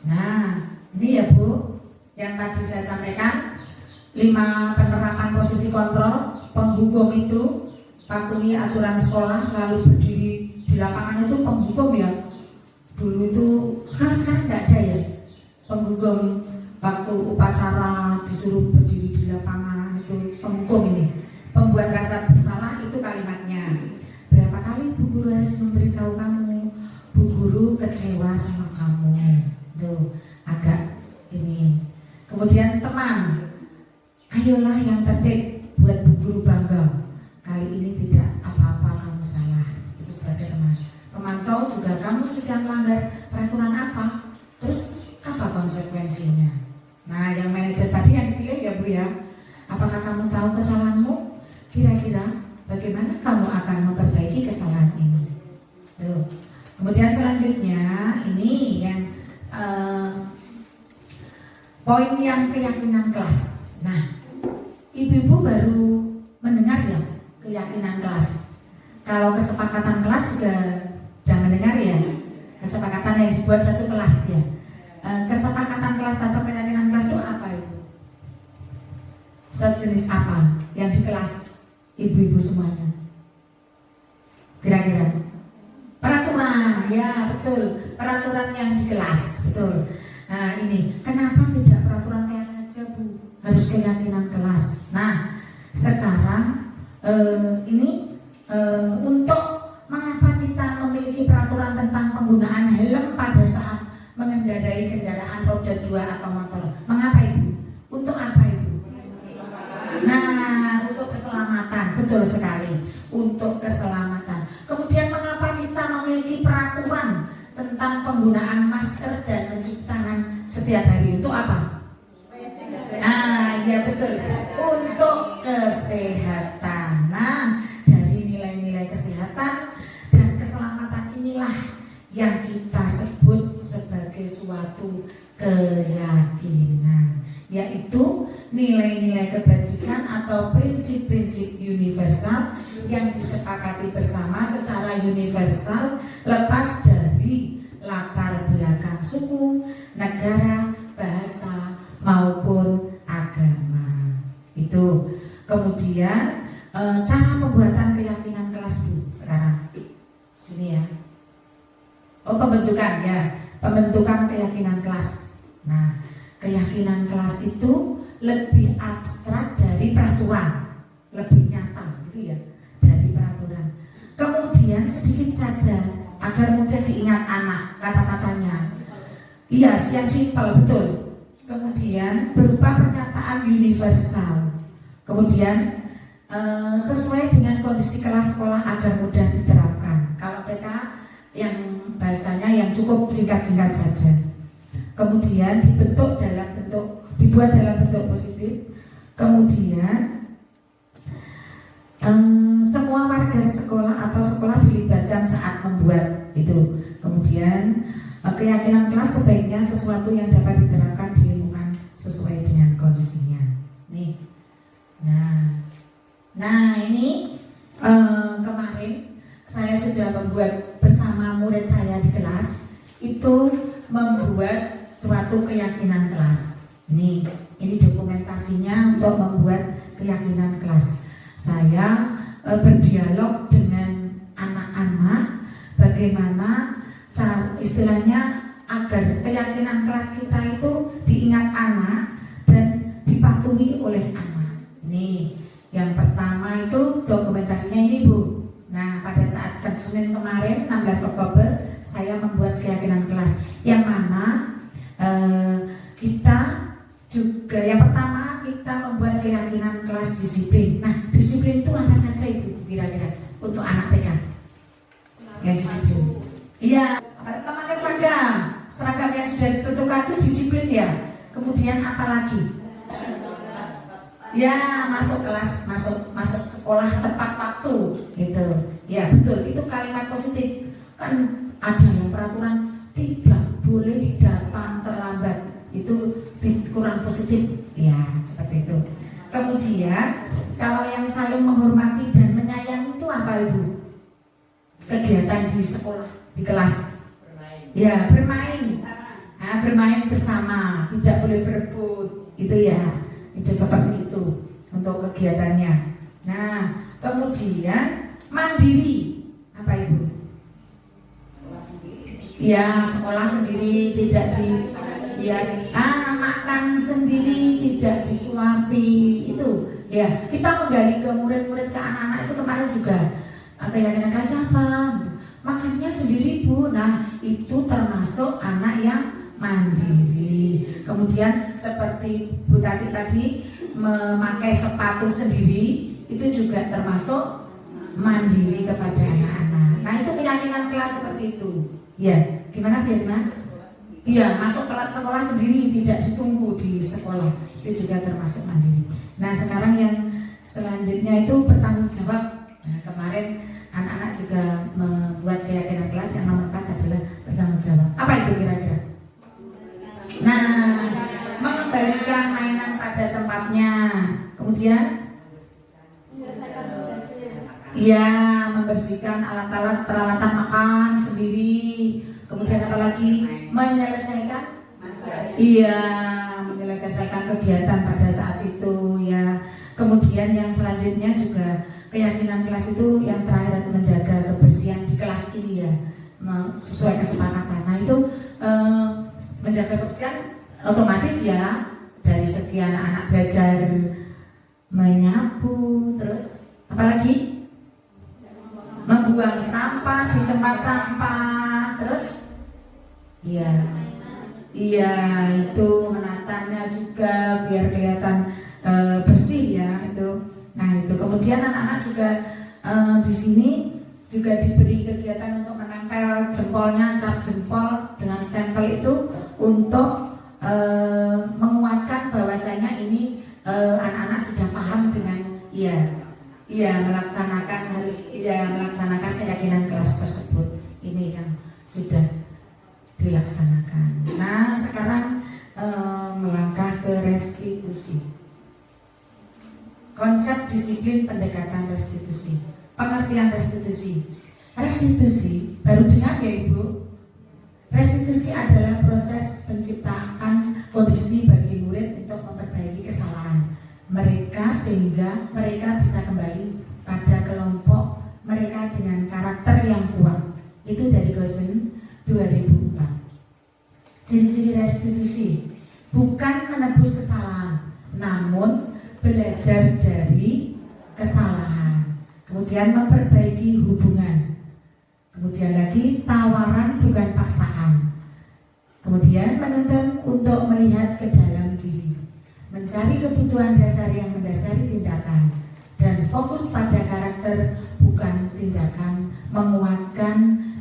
Nah, ini ya Bu, yang tadi saya sampaikan 5 penerapan posisi kontrol. Penghukum itu patuhi aturan sekolah, lalu berdiri di lapangan itu penghukum ya. Dulu itu, sekarang nggak ada ya. Penghukum waktu upacara disuruh berdiri di lapangan itu penghukum ini. Pembuat rasa bersalah itu kalimatnya. Berapa kali Bu Guru harus memberitahu kamu, Bu Guru kecewa sama kamu. Tuh, agak ini. Kemudian teman, ayolah yang tertib, buat Bu Guru bangga. Kali ini tidak apa-apa kamu salah. Itu sebagai teman. Pemantau juga, kamu sudah melanggar peraturan apa? Terus apa konsekuensinya? Nah, yang manajer tadi yang dipilih ya Bu ya. Apakah kamu tahu kesalahanmu? Kira-kira bagaimana kamu akan memperbaiki kesalahan ini? Tuh. Kemudian selanjutnya ini yang poin yang keyakinan kelas. Nah, ibu-ibu baru mendengar ya keyakinan kelas. Kalau kesepakatan kelas juga sudah mendengar ya, kesepakatan yang dibuat satu kelas ya. Kesepakatan kelas atau keyakinan kelas itu apa Ibu? Sejenis apa yang di kelas ibu-ibu semuanya? Kira-kira? Peraturan, ya betul. Peraturan yang di kelas, betul. Nah ini, kenapa tidak peraturan kelas saja Bu? Harus keyakinan kelas. Nah sekarang ini untuk mengapa kita memiliki peraturan tentang penggunaan helm pada saat mengendarai kendaraan roda 2 atau motor. Mengapa Ibu? Untuk apa Ibu? Nah, untuk keselamatan, betul sekali. Untuk keselamatan. Kemudian mengapa kita memiliki peraturan tentang penggunaan masker dan mencuci tangan setiap hari? Untuk apa? Ah, ya betul. Untuk kesehatan. Nah, dari nilai-nilai kesehatan dan keselamatan inilah yang kita sebut sebagai suatu keyakinan, yaitu nilai-nilai kebajikan atau prinsip-prinsip universal yang disepakati bersama secara universal lepas dari latar belakang suku, negara, bahasa maupun agama. Itu. Kemudian cara pembuatan keyakinan kelas Bu sekarang. Sini ya. Oh, pembentukan ya. Pembentukan keyakinan kelas. Nah, keyakinan kelas itu lebih abstrak dari peraturan, lebih nyata gitu ya, dari peraturan. Kemudian sedikit saja agar mudah diingat anak kata-katanya. Iya, yang simpel betul. Kemudian berupa pernyataan universal. Kemudian sesuai dengan kondisi kelas sekolah agar mudah diterapkan. Kalau TK yang bahasanya yang cukup singkat-singkat saja. Kemudian dibuat dalam bentuk positif. Kemudian semua warga sekolah atau sekolah dilibatkan saat membuat itu. Kemudian keyakinan kelas sebaiknya sesuatu yang dapat diterapkan di lingkungan sesuai dengan kondisinya. Nih. Nah ini kemarin saya sudah membuat bersama murid saya di kelas itu membuat suatu keyakinan kelas. Ini dokumentasinya untuk membuat keyakinan kelas. Saya berdialog dengan anak-anak bagaimana cara istilahnya agar keyakinan kelas kita itu diingat anak dan dipatuhi oleh anak. Nih, yang pertama itu dokumentasinya ini Bu. Nah, pada saat Senin kemarin 16 Oktober saya membuat keyakinan kelas yang mana kita juga yang pertama kita membuat keyakinan kelas disiplin. Nah, disiplin itu apa saja Ibu kira-kira untuk anak TK? Yang disiplin. Iya, memakai seragam yang sudah ditentukan itu disiplin ya. Kemudian apa lagi? Ya, masuk kelas, masuk sekolah tepat waktu gitu. Ya, betul, itu kalimat positif. Kan ada yang peraturan tidak boleh datang terlambat. Itu kurang positif. Ya, seperti itu. Kemudian, kalau yang saling menghormati dan menyayangi itu apa Ibu? Kegiatan di sekolah, di kelas. Ya, bermain. Nah, bermain bersama, tidak boleh berebut. Itu ya. Itu seperti itu untuk kegiatannya. Nah, kemudian mandiri apa Ibu? Ya, sekolah sendiri, tidak makan sendiri, tidak disuapi. Itu ya, kita menggali ke murid-murid, ke anak-anak itu kemarin juga. Keyakinan kelas apa? Makannya sendiri Bu. Nah, itu termasuk anak yang mandiri. Kemudian seperti Bu Tati tadi memakai sepatu sendiri itu juga termasuk mandiri kepada anak-anak. Nah, itu keyakinan kelas seperti itu. Ya, gimana Bu? Iya, masuk kelas sekolah sendiri, tidak ditunggu di sekolah. Itu juga termasuk mandiri. Nah, sekarang yang selanjutnya itu bertanggung jawab. Nah, kemarin anak-anak juga membuat keyakinan kelas yang nomor 4 adalah bertanggung jawab. Apa itu kira-kira? Nah, mengembalikan mainan pada tempatnya. Kemudian ya, membersihkan alat-alat peralatan makan sendiri. Kemudian apa lagi? Menyelesaikan menyelesaikan kegiatan pada saat itu ya. Kemudian yang selanjutnya juga keyakinan kelas itu yang terakhir menjaga kebersihan di kelas ini ya, sesuai kesepakatan. Nah, itu menjaga kebersihan otomatis ya, dari segi anak-anak belajar menyapu, terus apalagi membuang sampah di tempat sampah, terus iya itu menatanya juga biar kelihatan bersih ya itu. Nah, itu kemudian anak-anak juga di sini juga diberi kegiatan untuk menempel jempolnya, cap jempol dengan stempel itu untuk menguatkan bahwasanya ini anak-anak sudah paham dengan melaksanakan keyakinan kelas tersebut. Ini yang sudah dilaksanakan. Nah, sekarang melangkah ke restitusi. konsep disiplin pendekatan restitusi. Pengertian restitusi. Restitusi, baru dengar ya Ibu? Restitusi adalah proses penciptaan kondisi bagi murid untuk memperbaiki kesalahan mereka sehingga mereka bisa kembali pada kelompok mereka dengan karakter yang kuat. Itu dari Gosen 2004. Ciri-ciri restitusi bukan menebus kesalahan, namun belajar dari kesalahan, kemudian memperbaiki hubungan, kemudian lagi tawaran bukan paksaan, kemudian menuntun untuk melihat ke dalam diri, mencari kebutuhan dasar yang mendasari tindakan, dan fokus pada karakter bukan tindakan, menguatkan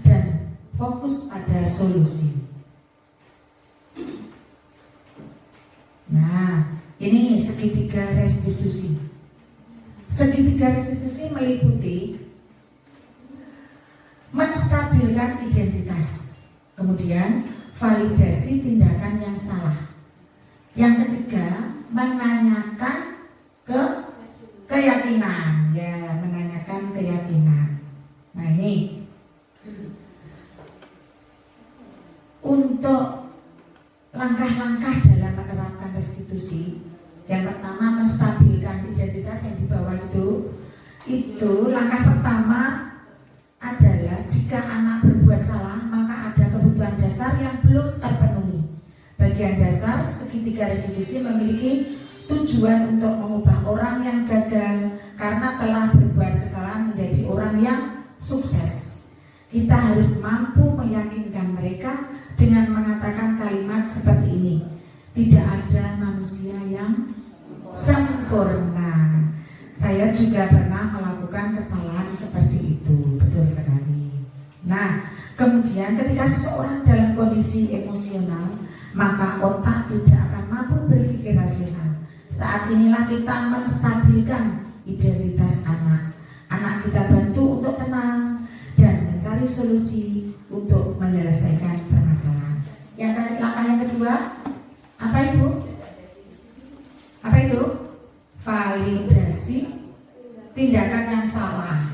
dan fokus pada solusi. Nah, ini segitiga restitusi. Segitiga restitusi meliputi menstabilkan identitas, kemudian validasi tindakan yang salah. Yang ketiga, menanyakan keyakinan, ya, menanyakan keyakinan. Nah, ini untuk langkah-langkah dalam menerapkan restitusi. Yang pertama, menstabilkan identitas yang di bawah itu langkah pertama adalah jika anak berbuat salah maka ada kebutuhan dasar yang belum terpenuhi. Bagian dasar segitiga restitusi memiliki tujuan untuk mengubah orang yang gagal karena telah berbuat kesalahan menjadi orang yang sukses. Kita harus mampu meyakinkan mereka dengan mengatakan kalimat seperti ini: tidak ada manusia yang sempurna. Saya juga pernah melakukan kesalahan seperti itu. Betul sekali. Nah, kemudian ketika seseorang dalam kondisi emosional, maka otak tidak akan mampu berpikir rasional. Saat inilah kita menstabilkan identitas anak. Anak kita bantu untuk tenang dan mencari solusi untuk menyelesaikan permasalahan. Langkah yang kedua, apa Ibu? Apa itu? Validasi tindakan yang salah.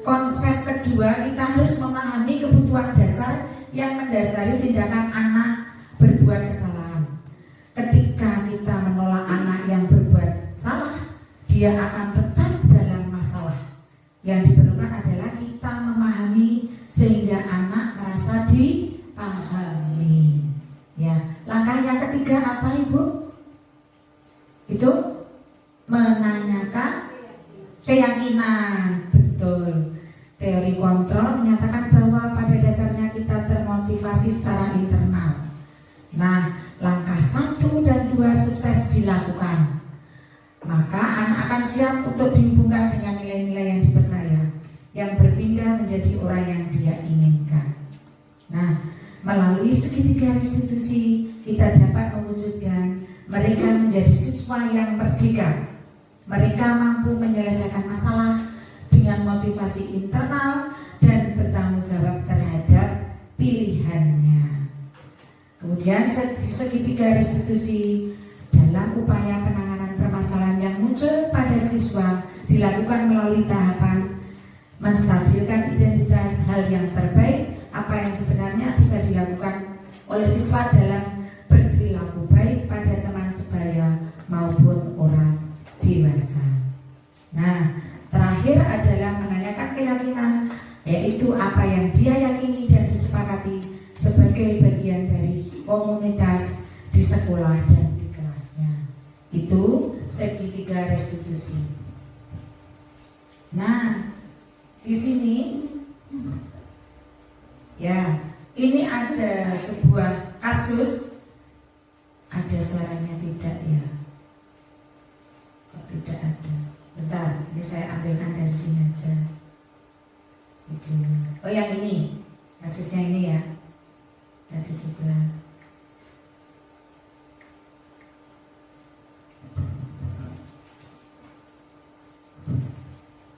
Konsep kedua, kita harus memahami kebutuhan dasar yang mendasari tindakan anak berbuat kesalahan. Ketika kita menolak anak yang berbuat salah, dia akan tetap dalam masalah. Yang diperlukan adalah kita memahami sehingga anak merasa dipahami. Ya, langkah yang ketiga apa Ibu? Itu menanyakan keyakinan. Betul. Teori kontrol menyatakan bahwa pada dasarnya kita termotivasi secara internal. Nah, langkah 1 dan 2 sukses dilakukan, maka anak akan siap untuk dihubungkan dengan nilai-nilai yang dipercaya, yang berpindah menjadi orang yang dia inginkan. Nah, melalui segitiga restitusi kita dapat mewujudkan mereka menjadi siswa yang merdeka. Mereka mampu menyelesaikan masalah dengan motivasi internal dan bertanggung jawab terhadap pilihannya. Kemudian segitiga restitusi dalam upaya penanganan permasalahan yang muncul pada siswa dilakukan melalui tahapan menstabilkan identitas, hal yang terbaik, apa yang sebenarnya bisa dilakukan oleh siswa dalam berperilaku baik pada teman sebaya maupun orang dewasa. Nah, terakhir adalah menanyakan keyakinan, yaitu apa yang dia yakini dan disepakati sebagai bagian dari komunitas di sekolah dan di kelasnya. Itu segitiga restitusi. Nah, di sini ya, ini ada sebuah kasus. Ada suaranya tidak ya? Kok tidak ada? Bentar, ini saya ambilkan dari sini aja. Oh, yang ini, kasusnya ini ya. Tadi juga.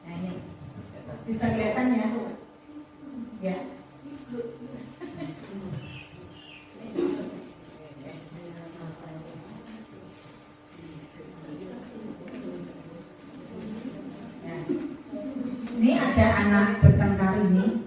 Nah, ini bisa kelihatan ya? Ya. ada anak bertengkar ini.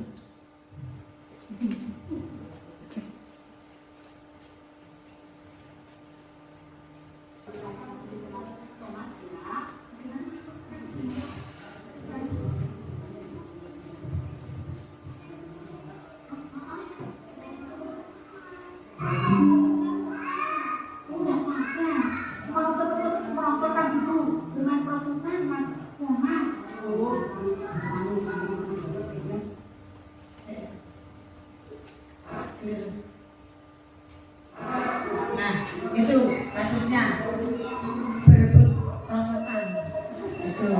Nah, itu kasusnya berebut rosotan. Itu.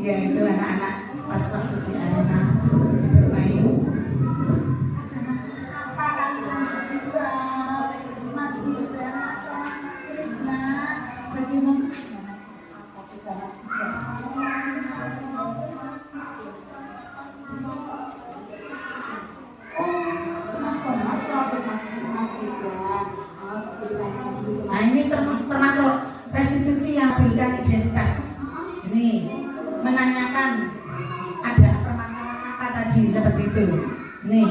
Ya, itu anak-anak pas waktu di arena bermain. Nah, ini termasuk restitusi yang berikan identitas. Ini menanyakan ada permasalahan apa tadi seperti itu. Nih.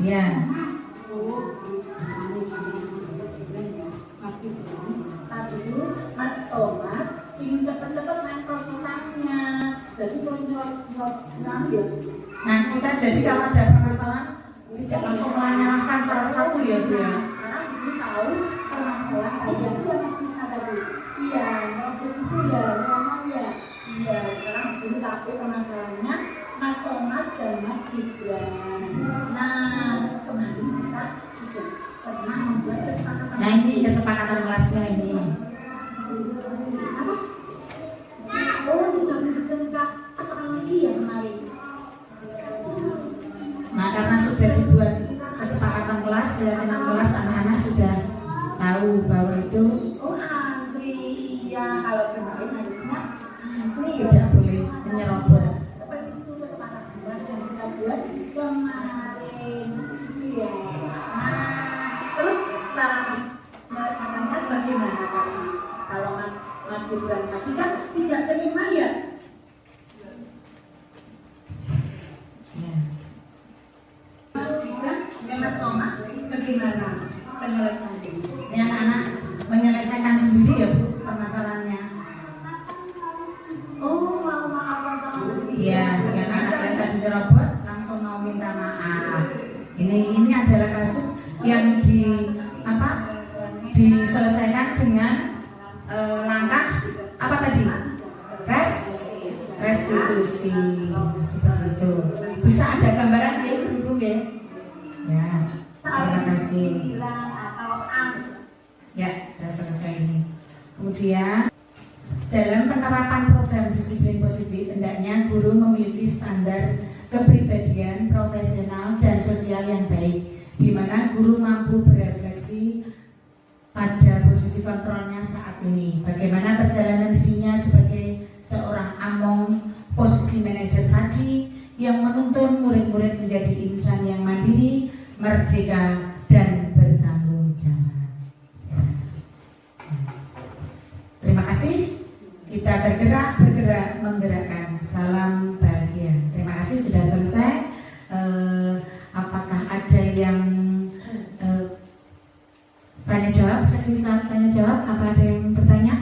Ya. Nah, kita jadi kalau ada permasalahan tidak langsung menyalahkan salah satu ya Bu ya. Sekarang ini tapi permasalahannya Mas Thomas dan Mas Gibran. Nah, kemarin kita sudah pernah membuat kesepakatan. Nah, ini kesepakatan kelasnya ini. Apa? Oh, tidak menentukan kesepakatan lagi ya kemarin. Nah, karena sudah dibuat kesepakatan kelas, keyakinan kelas, anak-anak sudah tahu bahwa itu Oh, antri. Ya, kalau kemarin harusnya antri. tidak boleh menyerobot. Seperti itu kesepakatan kelas yang kita buat kemarin. Iya. Nah, terus cara melaksanakannya bagaimana tadi? Kalau Mas Gibran tadi kan tidak terima ya? Ya. Mas Gibran, Mas Thomas, bagaimana penyelesaiannya? Ini anak-anak menyelesaikan sendiri ya Bu permasalahannya. Oh, mau maafkan sama Mas Gibran. Iya, yang anak yang tadi nyerobot langsung mau minta maaf. Ini adalah kasus yang diselesaikan dengan langkah apa tadi? Restitusi seperti itu. Bisa ada gambaran ya Ibu ya? Ya, terima kasih. Ya, sudah selesai ini. Kemudian dalam penerapan program disiplin positif, hendaknya guru memiliki standar kepribadian profesional dan sosial yang baik, di mana guru mampu berefleksi pada posisi kontrolnya saat ini. Bagaimana perjalanan dirinya sebagai seorang among posisi manajer tadi yang menuntun murid-murid menjadi insan yang mandiri, merdeka, dan bertanggung jawab. Ya. Terima kasih. Kita bergerak, menggerakkan. Salam bahagia. Terima kasih sudah selesai. Apakah ada yang tanya jawab? Sesi tanya jawab. Apa ada yang bertanya?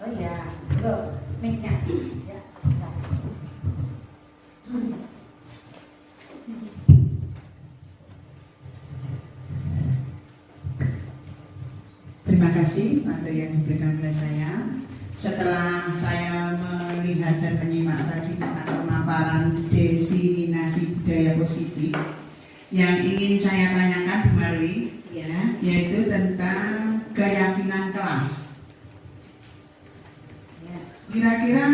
Oh ya, go, mic-nya. Ya, Terima kasih materi yang diberikan oleh saya. Setelah saya melihat dan menyimak tadi tentang pemaparan diseminasi budaya positif, yang ingin saya tanyakan kembali, ya, yaitu tentang keyakinan kelas. ya. Kira-kira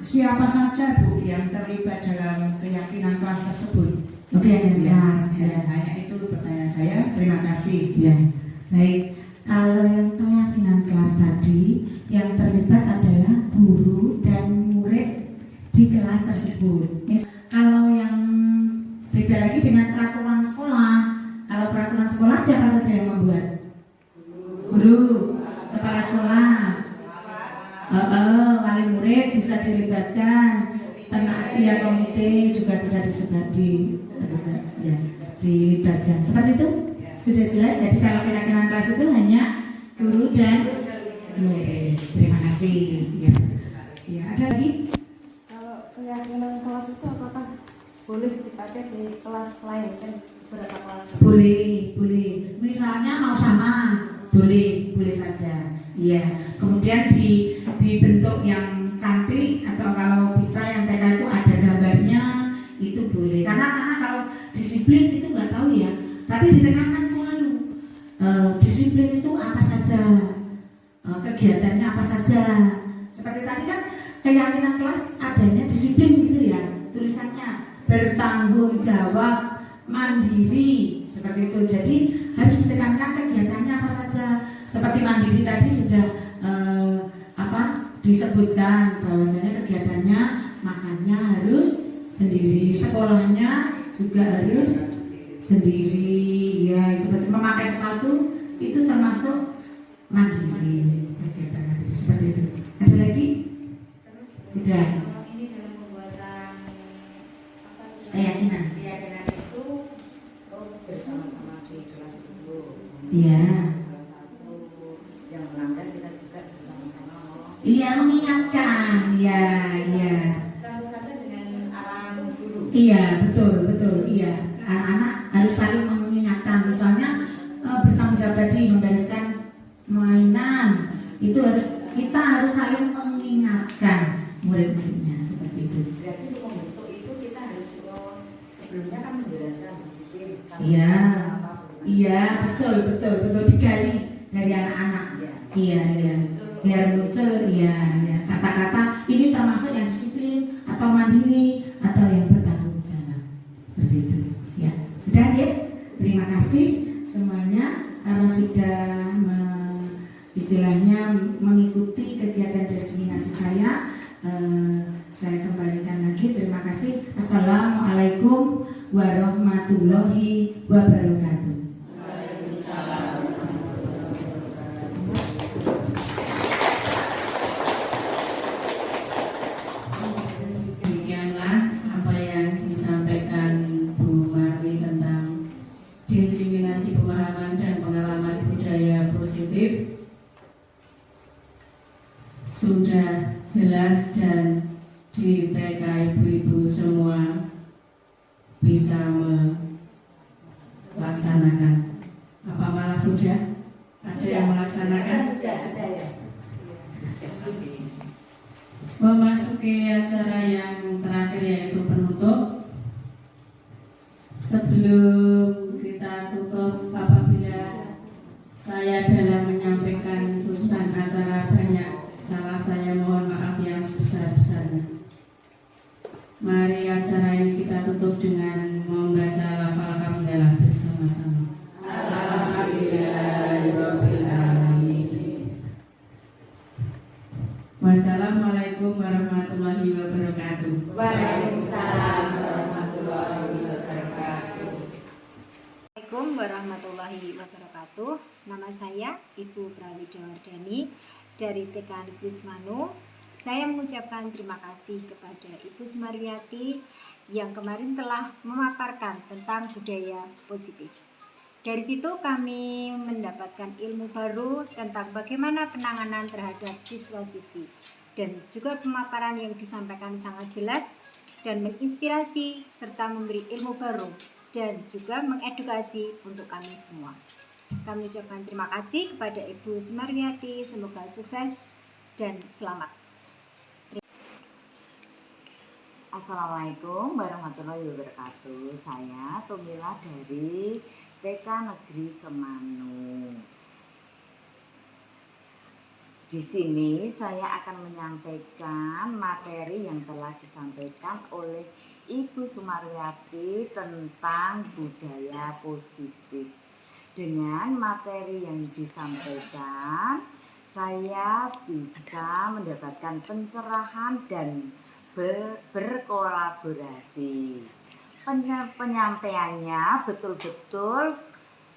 siapa saja Bu yang terlibat dalam keyakinan kelas tersebut? Oke, yang kelas. Ya, hanya itu pertanyaan saya. Terima kasih. Ya, baik. Kalau yang keyakinan kelas tadi, yang terlibat adalah guru dan murid di kelas tersebut. Kalau yang beda lagi dengan peraturan sekolah, kalau peraturan sekolah siapa saja yang membuat? wali murid bisa dilibatkan, komite juga bisa dilibatkan. Seperti itu sudah jelas. Jadi kalau keyakinan kelas itu hanya guru dan murid. Terima kasih. Ya, ada lagi? Kalau keyakinan kelas itu apakah boleh dipakai di kelas lain, kan beberapa kelas? Boleh. Misalnya mau sama, boleh saja. Iya. Kemudian dibentuk yang cantik atau kalau bisa yang TK itu ada gambarnya, itu boleh. Karena kalau disiplin itu nggak tahu ya. Tapi ditekankan selalu disiplin itu apa saja, kegiatannya apa saja. Seperti tadi kan keyakinan kelas adanya disiplin gitu ya, tulisannya bertanggung jawab, mandiri, seperti itu. Jadi harus ditekankan kegiatannya apa saja. Seperti mandiri tadi sudah disebutkan bahwasanya kegiatannya makannya harus sendiri, sekolahnya juga harus sendiri. Ya, seperti memakai sepatu itu termasuk mandiri, kegiatan mandiri seperti itu. Ada lagi? Tidak. Ini dalam pembuatan Keyakinan itu bersama-sama di kelas itu. Iya. Salah satu yang melanggar kita juga bersama-sama Iya, mengingatkan. Iya. tentu saja dengan arahan guru. Iya, betul. Iya, anak-anak harus saling mengingatkan. Misalnya bertanggung jawab tadi membereskan mainan, itu kita harus saling mengingatkan murid-muridnya seperti itu. Berarti untuk membentuk itu kita harus sebelumnya kan menjelaskan disiplin. Iya, betul digali dari anak-anak. Iya. Biar muncul kata-kata ini termasuk yang disiplin atau mandiri atau yang bertanggung jawab. Seperti itu. Ya, sudah ya. Terima kasih semuanya karena sudah istilahnya mengikuti kegiatan diseminasi saya. Saya kembalikan lagi. Terima kasih. Assalamualaikum warahmatullahi wabarakatuh. Demikianlah apa yang disampaikan Bu Marwi tentang diseminasi pemahaman dan pengalaman budaya positif. Sudah jelas dan di TK ibu-ibu semua bisa melaksanakan. Apa malah sudah? Ada yang melaksanakan? Sudah ya. Memasuki acara yang terakhir yaitu penutup. Sebelum kita tutup, apabila saya dalam menyampaikan susunan acara banyak salah, saya mohon maaf yang sebesar-besarnya. Mari acara ini kita tutup dengan membaca lafal hamdalah bersama-sama. Alhamdulillahirabbil alamin. Wassalamualaikum warahmatullahi wabarakatuh. Waalaikumsalam warahmatullahi wabarakatuh. Assalamualaikum warahmatullahi wabarakatuh. Nama saya Ibu Prawidawardani dari TK Negeri Semanu. Saya mengucapkan terima kasih kepada Ibu Sumarwiyati yang kemarin telah memaparkan tentang budaya positif. Dari situ kami mendapatkan ilmu baru tentang bagaimana penanganan terhadap siswa-siswi. Dan juga pemaparan yang disampaikan sangat jelas dan menginspirasi serta memberi ilmu baru dan juga mengedukasi untuk kami semua. Kami ucapkan terima kasih kepada Ibu Sumarwiyati, semoga sukses dan selamat. Assalamualaikum warahmatullahi wabarakatuh. Saya Tumila dari TK Negeri Semanu. Di sini saya akan menyampaikan materi yang telah disampaikan oleh Ibu Sumarwiyati tentang budaya positif. Dengan materi yang disampaikan, saya bisa mendapatkan pencerahan dan berkolaborasi. Penyampaiannya betul-betul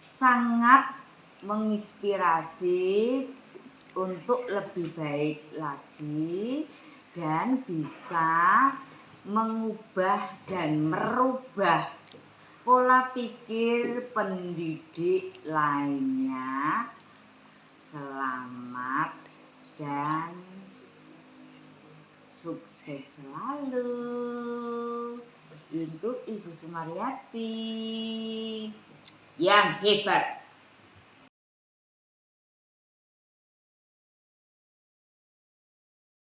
sangat menginspirasi untuk lebih baik lagi dan bisa mengubah dan merubah pola pikir pendidik lainnya. Selamat dan sukses selalu untuk Ibu Sumaryati yang hebat.